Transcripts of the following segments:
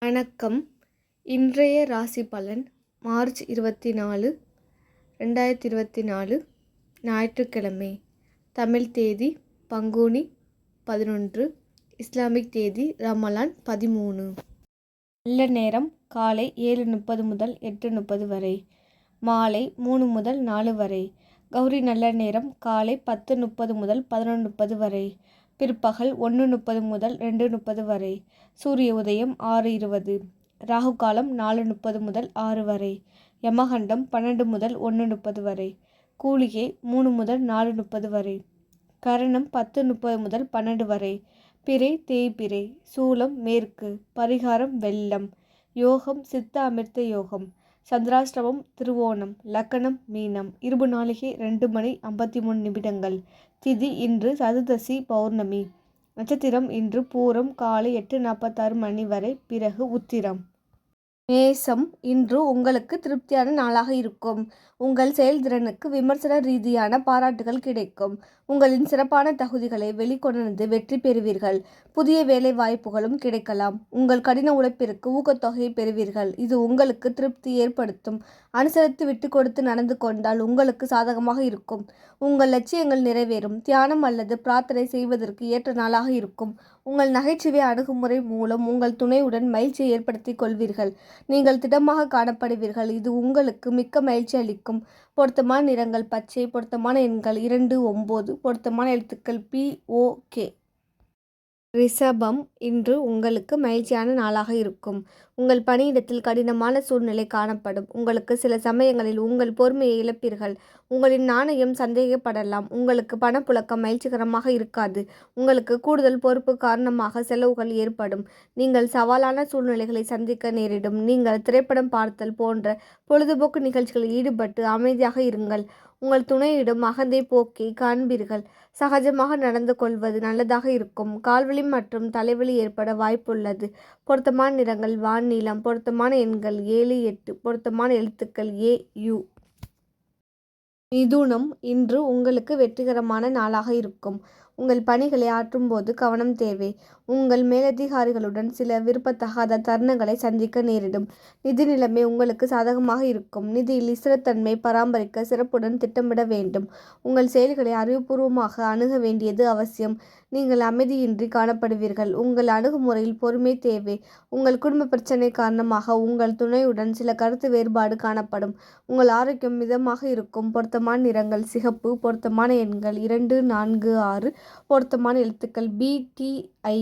வணக்கம். இன்றைய ராசி பலன் மார்ச் 24, 2024 ஞாயிற்றுக்கிழமை. தமிழ் தேதி பங்குனி 11, இஸ்லாமிக் தேதி ரமலான் 13. நல்ல நேரம் காலை 7:30 முதல் 8:30 வரை, மாலை 3 முதல் 4 வரை. கௌரி நல்ல நேரம் காலை 10:30 முதல் 11:30 வரை, பிற்பகல் 1:30 முதல் 2:30 வரை. சூரிய உதயம் 6:20. ராகு காலம் 4:30 முதல் 6 வரை. யமகண்டம் 12 முதல் 1:30 வரை. கூலிகை 3 முதல் 4:30 வரை. கரணம் 10:30 முதல் 12 வரை. பிறை தேய்பிறை. சூலம் மேற்கு. பரிகாரம் வெள்ளம். யோகம் சித்த அமிர்த யோகம். சந்திராஷ்டமம் திருவோணம். லக்னம் மீனம். இருபு நாளிகை 2:53. திதி இன்று சதுர்தசி பௌர்ணமி. நட்சத்திரம் இன்று பூரம் காலை 8:46 வரை, பிறகு உத்திரம். மேசம் இன்று உங்களுக்கு திருப்தியான நாளாக இருக்கும். உங்கள் செயல்திறனுக்கு விமர்சன ரீதியான பாராட்டுகள் கிடைக்கும். உங்களின் சிறப்பான தகுதிகளை வெளிக்கொணர்ந்து வெற்றி பெறுவீர்கள். புதிய வேலை வாய்ப்புகளும் கிடைக்கலாம். உங்கள் கடின உழைப்பிற்கு ஊக்கத்தொகையை பெறுவீர்கள். இது உங்களுக்கு திருப்தி ஏற்படுத்தும். அனுசரித்து விட்டு கொடுத்து நடந்து கொண்டால் உங்களுக்கு சாதகமாக இருக்கும். உங்கள் லட்சியங்கள் நிறைவேறும். தியானம் அல்லது பிரார்த்தனை செய்வதற்கு ஏற்ற நாளாக இருக்கும். உங்கள் நகைச்சுவை அணுகுமுறை மூலம் உங்கள் துணையுடன் மகிழ்ச்சியை ஏற்படுத்திக் கொள்வீர்கள். நீங்கள் திடமாக காணப்படுவீர்கள். இது உங்களுக்கு மிக்க மகிழ்ச்சி அளிக்கும். பொருத்தமான நிறங்கள் பச்சை. பொருத்தமான எண்கள் 2, 9. பொருத்தமான எழுத்துக்கள் POK. ரிஷபம் இன்று உங்களுக்கு மகிழ்ச்சியான நாளாக இருக்கும். உங்கள் பணியிடத்தில் கடினமான சூழ்நிலை காணப்படும். உங்களுக்கு சில சமயங்களில் உங்கள் பொறுமையை இழப்பீர்கள். உங்களின் நாணயம் சந்தேகப்படலாம். உங்களுக்கு பணப்புழக்கம் மகிழ்ச்சிகரமாக இருக்காது. உங்களுக்கு கூடுதல் பொறுப்பு காரணமாக செலவுகள் ஏற்படும். நீங்கள் சவாலான சூழ்நிலைகளை சந்திக்க நேரிடும். நீங்கள் திரைப்படம் பார்த்தல் போன்ற பொழுதுபோக்கு நிகழ்ச்சிகளில் ஈடுபட்டு அமைதியாக இருங்கள். உங்கள் துணையிடம் அகந்தை போக்கை காண்பீர்கள். சகஜமாக நடந்து கொள்வது நல்லதாக இருக்கும். கால்வலி மற்றும் தலைவலி ஏற்பட வாய்ப்புள்ளது. பொருத்தமான நிறங்கள் வான்-நீலம். பொருத்தமான எண்கள் 7, 8. பொருத்தமான எழுத்துக்கள் AU. மிதுனம் இன்று உங்களுக்கு வெற்றிகரமான நாளாக இருக்கும். உங்கள் பணிகளை ஆற்றும்போது கவனம் தேவை. உங்கள் மேலதிகாரிகளுடன் சில விரும்பத்தகாத தருணங்களை சந்திக்க நேரிடும். நிதி நிலைமை உங்களுக்கு சாதகமாக இருக்கும். நிதியில் ஸ்திரத்தன்மை பராமரிக்க சிறப்புடன் திட்டமிட வேண்டும். உங்கள் செயல்களை அறிவுபூர்வமாக அணுக வேண்டியது அவசியம். நீங்கள் அமைதியின்றி காணப்படுவீர்கள். உங்கள் அணுகுமுறையில் பொறுமை தேவை. உங்கள் குடும்ப பிரச்சனை காரணமாக உங்கள் துணையுடன் சில கருத்து வேறுபாடு காணப்படும். உங்கள் ஆரோக்கியம் மிதமாக இருக்கும். பொருத்தமான நிறங்கள் சிகப்பு. பொருத்தமான எண்கள் 2, 4, 6. பொருத்தமான எழுத்துக்கள் BTI.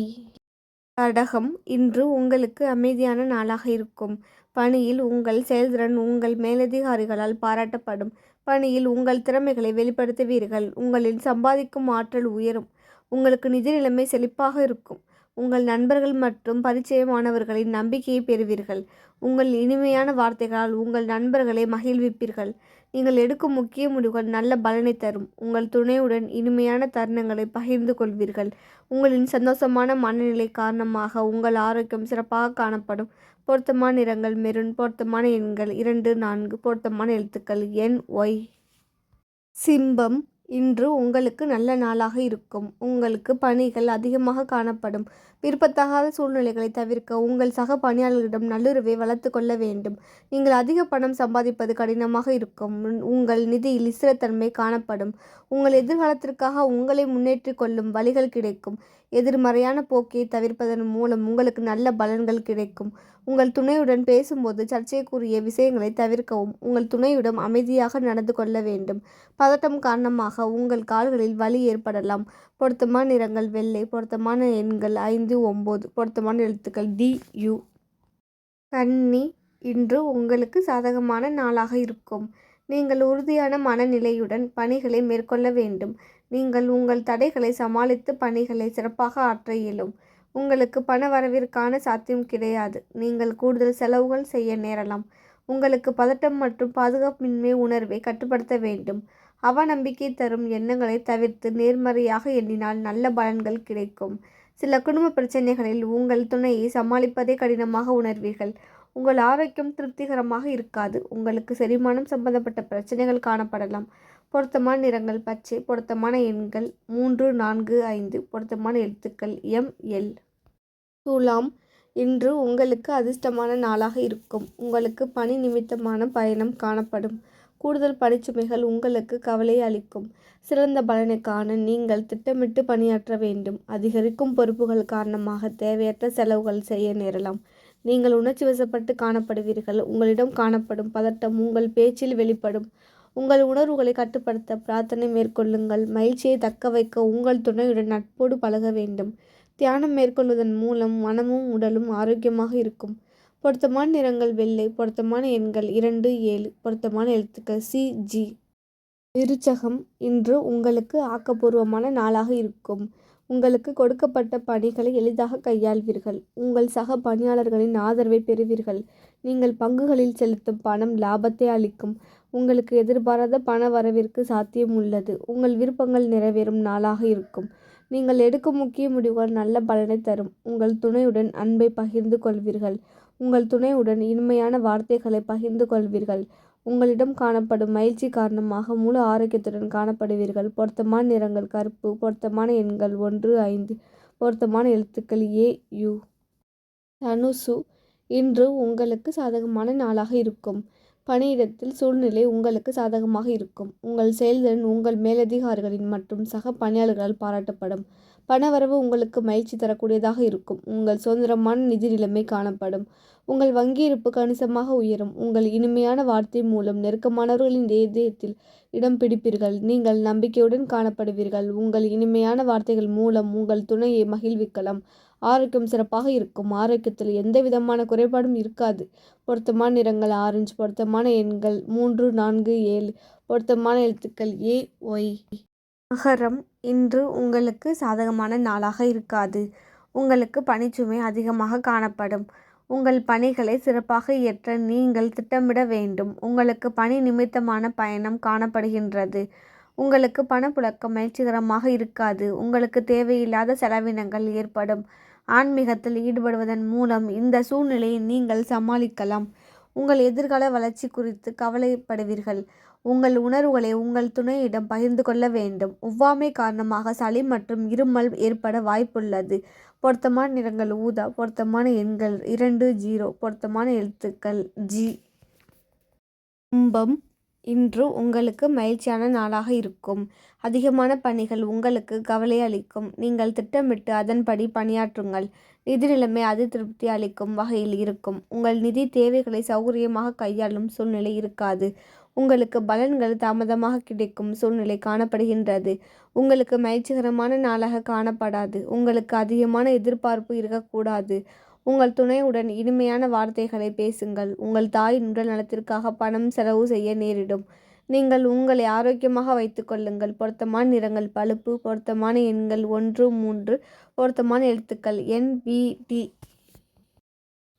கடகம் இன்று உங்களுக்கு அமைதியான நாளாக இருக்கும். பணியில் உங்கள் செயல்திறன் உங்கள் மேலதிகாரிகளால் பாராட்டப்படும். பணியில் உங்கள் திறமைகளை வெளிப்படுத்துவீர்கள். உங்களின் சம்பாதிக்கும் ஆற்றல் உயரும். உங்களுக்கு நிதி நிலைமை செழிப்பாக இருக்கும். உங்கள் நண்பர்கள் மற்றும் பரிச்சயமானவர்களின் நம்பிக்கையை பெறுவீர்கள். உங்கள் இனிமையான வார்த்தைகளால் உங்கள் நண்பர்களை மகிழ்விப்பீர்கள். நீங்கள் எடுக்கும் முக்கிய முடிவுகள் நல்ல பலனை தரும். உங்கள் துணையுடன் இனிமையான தருணங்களை பகிர்ந்து கொள்வீர்கள். உங்களின் சந்தோஷமான மனநிலை காரணமாக உங்கள் ஆரோக்கியம் சிறப்பாக காணப்படும். பொருத்தமான நிறங்கள் மெரூன். பொருத்தமான எண்கள் 2, 4. பொருத்தமான எழுத்துக்கள் NY. சிம்பம் இன்று உங்களுக்கு நல்ல நாளாக இருக்கும். உங்களுக்கு பணிகள் அதிகமாக காணப்படும். விருப்பத்தகாத சூழ்நிலைகளை தவிர்க்க உங்கள் சக பணியாளர்களிடம் நல்லுறவை வளர்த்து கொள்ள வேண்டும். நீங்கள் அதிக பணம் சம்பாதிப்பது கடினமாக இருக்கும். உங்கள் நிதியில் ஸ்திரத்தன்மை காணப்படும். உங்கள் எதிர்காலத்திற்காக உங்களை முன்னேற்றிக் கொள்ளும் வழிகள் கிடைக்கும். எதிர்மறையான போக்கை தவிர்ப்பதன் மூலம் உங்களுக்கு நல்ல பலன்கள் கிடைக்கும். உங்கள் துணையுடன் பேசும்போது சர்ச்சைக்குரிய விஷயங்களை தவிர்க்கவும். உங்கள் துணையுடன் அமைதியாக நடந்து கொள்ள வேண்டும். பதட்டம் காரணமாக உங்கள் கால்களில் வலி ஏற்படலாம். பொருத்தமான நிறங்கள் வெள்ளை. பொருத்தமான எண்கள் 5, 9. பொருத்தமான எழுத்துக்கள் DU. கன்னி இன்று உங்களுக்கு சாதகமான நாளாக இருக்கும். நீங்கள் உறுதியான மனநிலையுடன் பணிகளை மேற்கொள்ள வேண்டும். நீங்கள் உங்கள் தடைகளை சமாளித்து பணிகளை சிறப்பாக ஆற்ற இயலும். உங்களுக்கு பண வரவிற்கான சாத்தியம் கிடையாது. நீங்கள் கூடுதல் செலவுகள் செய்ய நேரலாம். உங்களுக்கு பதட்டம் மற்றும் பாதுகாப்பின்மை உணர்வை கட்டுப்படுத்த வேண்டும். அவநம்பிக்கை தரும் எண்ணங்களை தவிர்த்து நேர்மறையாக எண்ணினால் நல்ல பலன்கள் கிடைக்கும். சில குடும்ப பிரச்சனைகளில் உங்கள் துணையை சமாளிப்பதை கடினமாக உணர்வீர்கள். உங்கள் ஆரோக்கியம் திருப்திகரமாக இருக்காது. உங்களுக்கு செரிமானம் சம்பந்தப்பட்ட பிரச்சனைகள் காணப்படலாம். பொருத்தமான நிறங்கள் பச்சை. பொருத்தமான எண்கள் 3, 4, 5. பொருத்தமான எழுத்துக்கள் ML. துலாம் இன்று உங்களுக்கு அதிர்ஷ்டமான நாளாக இருக்கும். உங்களுக்கு பணி நிமித்தமான பயணம் காணப்படும். கூடுதல் பணிச்சுமைகள் உங்களுக்கு கவலையை அளிக்கும். சிறந்த பலனை காண நீங்கள் திட்டமிட்டு பணியாற்ற வேண்டும். அதிகரிக்கும் பொறுப்புகள் காரணமாக தேவையற்ற செலவுகள் செய்ய நேரலாம். நீங்கள் உணர்ச்சி வசப்பட்டு காணப்படுவீர்கள். உங்களிடம் காணப்படும் பதட்டம் உங்கள் பேச்சில் வெளிப்படும். உங்கள் உணர்வுகளை கட்டுப்படுத்த பிரார்த்தனை மேற்கொள்ளுங்கள். மகிழ்ச்சியை தக்க வைக்க உங்கள் துணையுடன் நட்போடு பழக வேண்டும். தியானம் மேற்கொள்வதன் மூலம் மனமும் உடலும் ஆரோக்கியமாக இருக்கும். பொருத்தமான நிறங்கள் வெள்ளை. பொருத்தமான எண்கள் 2, 7. பொருத்தமான எழுத்துக்கள் CG. விருச்சகம், இன்று உங்களுக்கு ஆக்கப்பூர்வமான நாளாக இருக்கும். உங்களுக்கு கொடுக்கப்பட்ட பணிகளை எளிதாக கையாள்வீர்கள். உங்கள் சக பணியாளர்களின் ஆதரவை பெறுவீர்கள். நீங்கள் பங்குகளில் செலுத்தும் பணம் லாபத்தை அளிக்கும். உங்களுக்கு எதிர்பாராத பண வரவிற்கு சாத்தியம் உள்ளது. உங்கள் விருப்பங்கள் நிறைவேறும் நாளாக இருக்கும். நீங்கள் எடுக்கும் முக்கிய முடிவுகள் நல்ல பலனை தரும். உங்கள் துணையுடன் அன்பை பகிர்ந்து கொள்வீர்கள். உங்கள் துணையுடன் இனிமையான வார்த்தைகளை பகிர்ந்து கொள்வீர்கள். உங்களிடம் காணப்படும் மகிழ்ச்சி காரணமாக முழு ஆரோக்கியத்துடன் காணப்படுவீர்கள். பொருத்தமான நிறங்கள் கருப்பு. பொருத்தமான எண்கள் 1, 5. பொருத்தமான எழுத்துக்கள் AU. தனுசு, இன்று உங்களுக்கு சாதகமான நாளாக இருக்கும். பணியிடத்தில் சூழ்நிலை உங்களுக்கு சாதகமாக இருக்கும். உங்கள் செயல்திறன் உங்கள் மேலதிகாரிகளின் மற்றும் சக பணியாளர்களால் பாராட்டப்படும். பணவரவு உங்களுக்கு மகிழ்ச்சி தரக்கூடியதாக இருக்கும். உங்கள் சுதந்திரமான நிதி நிலைமை காணப்படும். உங்கள் வங்கி இருப்பு கணிசமாக உயரும். உங்கள் இனிமையான வார்த்தை மூலம் நெருக்கமானவர்களின் இதயத்தில் இடம் பிடிப்பீர்கள். நீங்கள் நம்பிக்கையுடன் காணப்படுவீர்கள். உங்கள் இனிமையான வார்த்தைகள் மூலம் உங்கள் துணையை மகிழ்விக்கலாம். ஆரோக்கியம் சிறப்பாக இருக்கும். ஆரோக்கியத்தில் எந்த விதமான குறைபாடும் இருக்காது. பொருத்தமான நிறங்கள் ஆரஞ்சு. பொருத்தமான எண்கள் 3, 4, 7. பொருத்தமான எழுத்துக்கள் AY. மகரம், இன்று உங்களுக்கு சாதகமான நாளாக இருக்காது. உங்களுக்கு பணிச்சுமை அதிகமாக காணப்படும். உங்கள் பணிகளை சிறப்பாக இயற்ற நீங்கள் திட்டமிட வேண்டும். உங்களுக்கு பணி நிமித்தமான பயணம் காணப்படுகின்றது. உங்களுக்கு பணப்புழக்கம் மகிழ்ச்சிகரமாக இருக்காது. உங்களுக்கு தேவையில்லாத செலவினங்கள் ஏற்படும். ஆன்மீகத்தில் ஈடுபடுவதன் மூலம் இந்த சூழ்நிலையை நீங்கள் சமாளிக்கலாம். உங்கள் எதிர்கால வளர்ச்சி குறித்து கவலைப்படுவீர்கள். உங்கள் உணர்வுகளை உங்கள் துணையிடம் பகிர்ந்து கொள்ள வேண்டும். ஒவ்வாமை காரணமாக சளி மற்றும் இருமல் ஏற்பட வாய்ப்புள்ளது. பொருத்தமான நிறங்கள் ஊதா. பொருத்தமான எண்கள் 2, 0. பொருத்தமான எழுத்துக்கள் G. கும்பம், இன்று உங்களுக்கு மகிழ்ச்சியான நாளாக இருக்கும். அதிகமான பணிகள் உங்களுக்கு கவலை அளிக்கும். நீங்கள் திட்டமிட்டு அதன்படி பணியாற்றுங்கள். நிதி நிலைமை அதிருப்தி அளிக்கும் வகையில் இருக்கும். உங்கள் நிதி தேவைகளை சௌகரியமாக கையாளும் சூழ்நிலை இருக்காது. உங்களுக்கு பலன்கள் தாமதமாக கிடைக்கும் சூழ்நிலை காணப்படுகின்றது. உங்களுக்கு மகிழ்ச்சிகரமான நாளாக காணப்படாது. உங்களுக்கு அதிகமான எதிர்பார்ப்பு இருக்கக்கூடாது. உங்கள் துணையுடன் இனிமையான வார்த்தைகளை பேசுங்கள். உங்கள் தாயின் உடல் நலத்திற்காக பணம் செலவு செய்ய நேரிடும். நீங்கள் உங்களை ஆரோக்கியமாக வைத்துக் கொள்ளுங்கள். பொருத்தமான நிறங்கள் பழுப்பு. பொருத்தமான எண்கள் 1, 3. பொருத்தமான எழுத்துக்கள் NBT.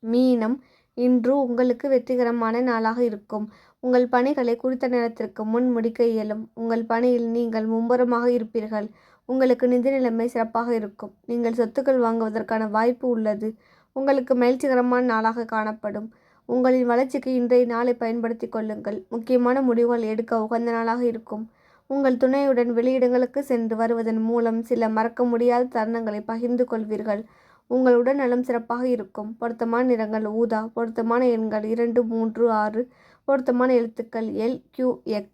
மீனம், இன்று உங்களுக்கு வெற்றிகரமான நாளாக இருக்கும். உங்கள் பணிகளை குறித்த நேரத்திற்கு முன் முடிக்க இயலும். உங்கள் பணியில் நீங்கள் மும்முரமாக இருப்பீர்கள். உங்களுக்கு நிதி நிலைமை சிறப்பாக இருக்கும். நீங்கள் சொத்துக்கள் வாங்குவதற்கான வாய்ப்பு உள்ளது. உங்களுக்கு மகிழ்ச்சிகரமான நாளாக காணப்படும். உங்களின் வளர்ச்சிக்கு இன்றைய நாளை பயன்படுத்திக் கொள்ளுங்கள். முக்கியமான முடிவுகள் எடுக்க உகந்த நாளாக இருக்கும். உங்கள் துணையுடன் வெளியிடங்களுக்கு சென்று வருவதன் மூலம் சில மறக்க முடியாத தருணங்களை பகிர்ந்து கொள்வீர்கள். உங்கள் உடல் நலம் சிறப்பாக இருக்கும். பொருத்தமான நிறங்கள் ஊதா. பொருத்தமான எண்கள் 2, 3, 6. பொருத்தமான எழுத்துக்கள் LQX.